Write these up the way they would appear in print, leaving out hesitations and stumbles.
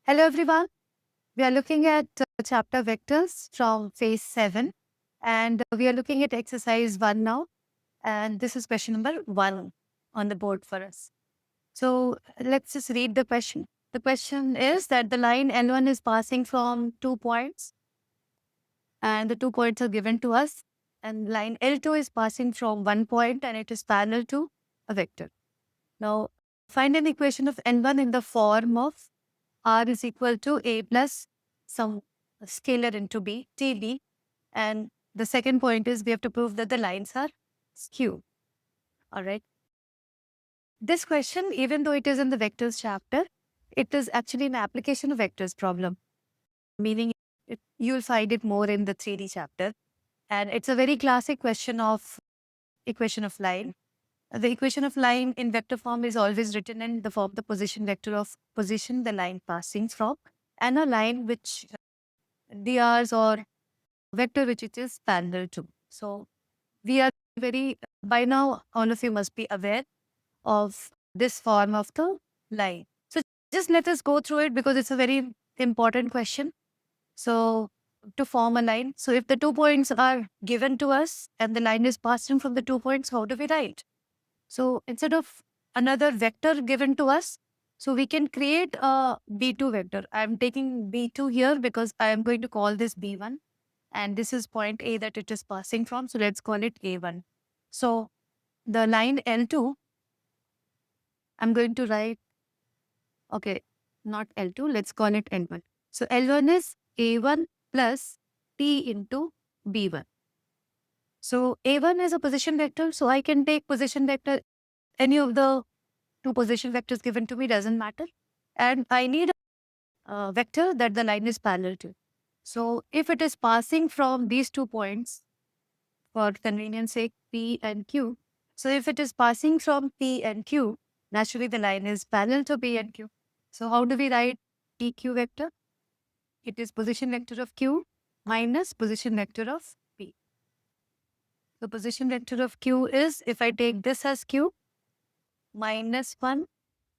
Hello everyone. We are looking at chapter vectors from phase 7 and we are looking at exercise 1 now, and this is question number 1 on the board for us. So let's just read the question. The question is that the line L1 is passing from 2 points and the 2 points are given to us, and line L2 is passing from 1 point and it is parallel to a vector. Now find an equation of N1 in the form of R is equal to A plus some scalar into B, TB. And the second point is we have to prove that the lines are skew. All right. This question, even though it is in the vectors chapter, it is actually an application of vectors problem, meaning you'll find it more in the 3D chapter. And it's a very classic question of equation of line. The equation of line in vector form is always written in the form the position vector of position the line passing from, and a line which DRs or vector which it is parallel to. So we are by now all of you must be aware of this form of the line. So just let us go through it because it's a very important question. So to form a line, so if the 2 points are given to us and the line is passing from the 2 points, how do we write? So instead of another vector given to us, so we can create a B2 vector. I'm taking B2 here because I am going to call this B1 and this is point A that it is passing from. So let's call it A1. So the line L2, I'm going to write, okay, not L2, let's call it L1. So L1 is A1 plus T into B1. So A1 is a position vector. So I can take position vector, any of the 2 position vectors given to me, doesn't matter. And I need a vector that the line is parallel to. So if it is passing from these 2 points, for convenience sake, P and Q. So if it is passing from P and Q, naturally the line is parallel to P and Q. So how do we write PQ vector? It is position vector of Q minus position vector of P. The position vector of Q is, if I take this as Q, -1,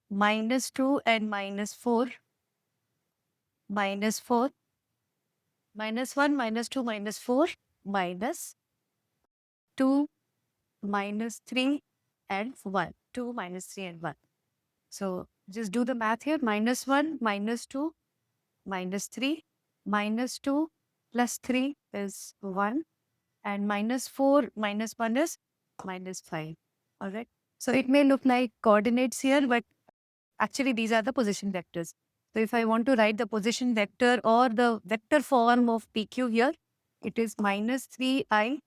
-2 and -4, -4, -1, -2, -4, -2, -3 and 1. 2, -3 and 1. So just do the math here. -1, -2, -3, -2 plus 3 is 1. And -4 minus 1 is -5. All right. So it may look like coordinates here, but actually these are the position vectors. So if I want to write the position vector or the vector form of PQ here, it is -3i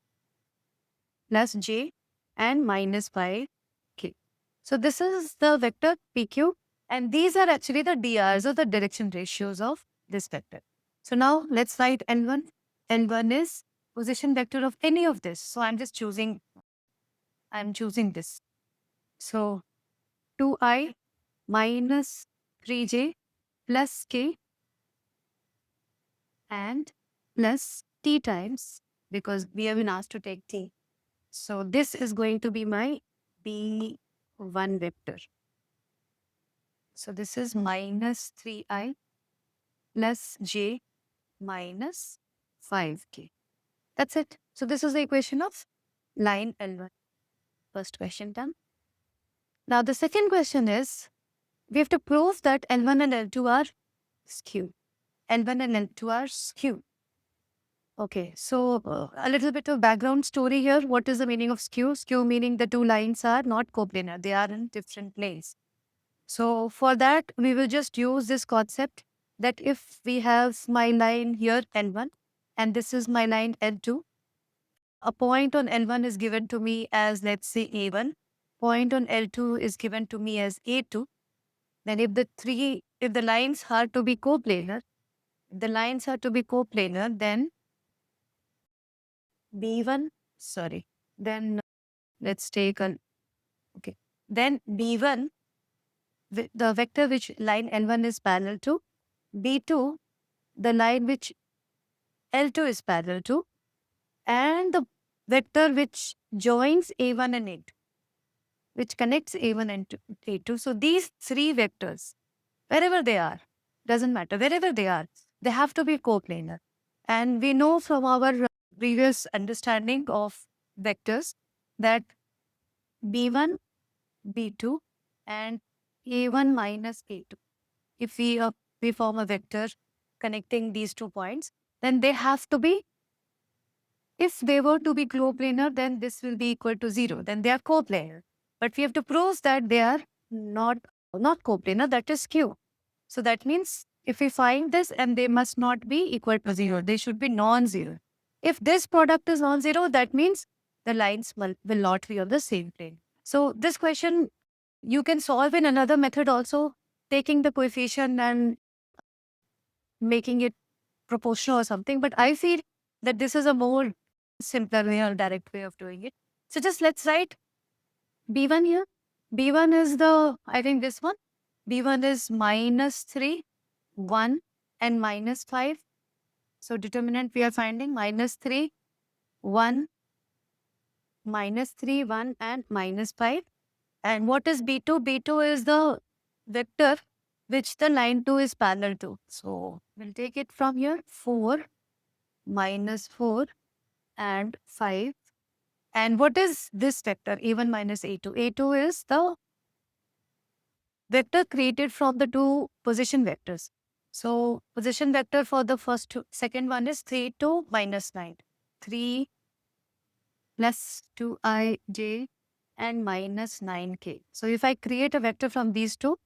plus j and -5k. So this is the vector PQ, and these are actually the DRs or the direction ratios of this vector. So now let's write N1. N1 is position vector of any of this. So I'm choosing this. So 2i minus 3j plus k and plus t times, because we have been asked to take t. So this is going to be my B1 vector. So this is -3i plus j minus 5k. That's it. So this is the equation of line L1. First question done. Now the second question is, we have to prove that L1 and L2 are skew. L1 and L2 are skew. Okay, so a little bit of background story here. What is the meaning of skew? Skew meaning the 2 lines are not coplanar. They are in different planes. So for that, we will just use this concept that if we have my line here L1 and this is my line L2, a point on L1 is given to me as, let's say, A1. Point on L2 is given to me as A2. Then if the lines are to be coplanar, then B1, then let's take then B1, the vector which line L1 is parallel to, B2, the line which L2 is parallel to, and the vector which joins A1 and A2, which connects A1 and A2. So these 3 vectors, wherever they are, doesn't matter, wherever they have to be coplanar. And we know from our previous understanding of vectors that B1, B2, and A1 minus A2. If we form a vector connecting these 2 points, then they have to be, if they were to be coplanar, then this will be equal to 0. Then they are coplanar. But we have to prove that they are not coplanar, that is skew. So that means if we find this, and they must not be equal to 0, they should be non-zero. If this product is non-zero, that means the lines will not be on the same plane. So this question you can solve in another method also, taking the coefficient and making it proportional or something. But I feel that this is a more simpler way or direct way of doing it. So just let's write B1 here. B1 is I think this one. B1 is -3, 1, and -5. So determinant we are finding -3, 1, -3, 1, and -5. And what is B2? B2 is the vector which the line 2 is parallel to. So we'll take it from here, 4, -4, and 5. And what is this vector, A1 minus A2? A2 is the vector created from the 2 position vectors. So position vector for the second one is 3, 2, -9. 3 plus 2ij and -9k. So if I create a vector from these 2,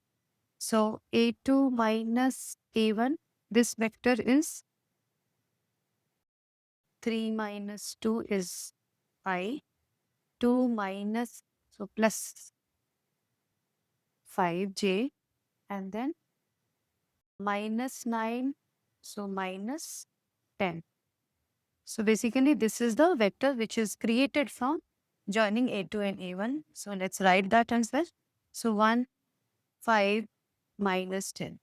so A2 minus A1, this vector is 3 minus 2 is I, 2 minus, so plus 5j, and then -9, so -10. So basically this is the vector which is created from joining A2 and A1. So let's write that as well. So 1, 5, -10.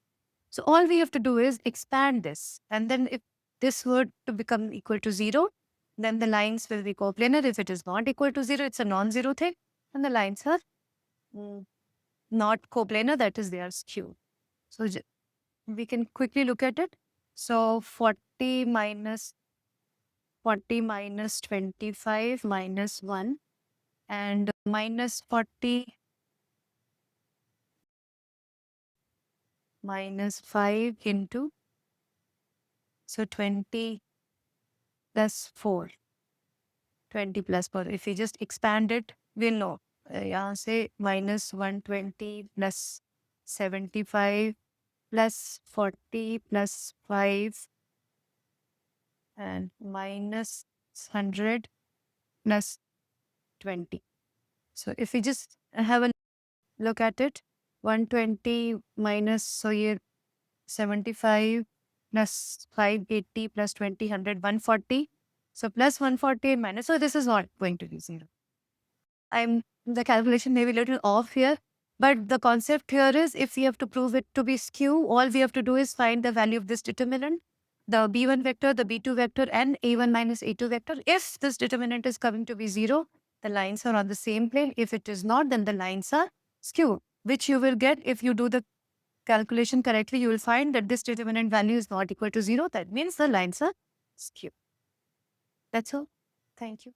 So all we have to do is expand this. And then if this were to become equal to 0, then the lines will be coplanar. If it is not equal to 0, it's a non-zero thing. And the lines are not coplanar, that is they are skewed. So we can quickly look at it. So 40 minus 25 minus 1, and -40 minus 5 into, so 20 plus 4. 20 plus 4. If we just expand it, we'll know. Yeah, say -120 plus 75 plus 40 plus 5 and -100 plus 20. So if we just have a look at it, 120 minus, so here 75 plus 580 plus 20, 100, 140. So plus 140 and minus. So this is not going to be 0. The calculation may be a little off here, but the concept here is if we have to prove it to be skew, all we have to do is find the value of this determinant, the B1 vector, the B2 vector, and A1 minus A2 vector. If this determinant is coming to be 0, the lines are on the same plane. If it is not, then the lines are skew, which you will get if you do the calculation correctly. You will find that this determinant value is not equal to 0. That means the lines are skew. That's all. Thank you.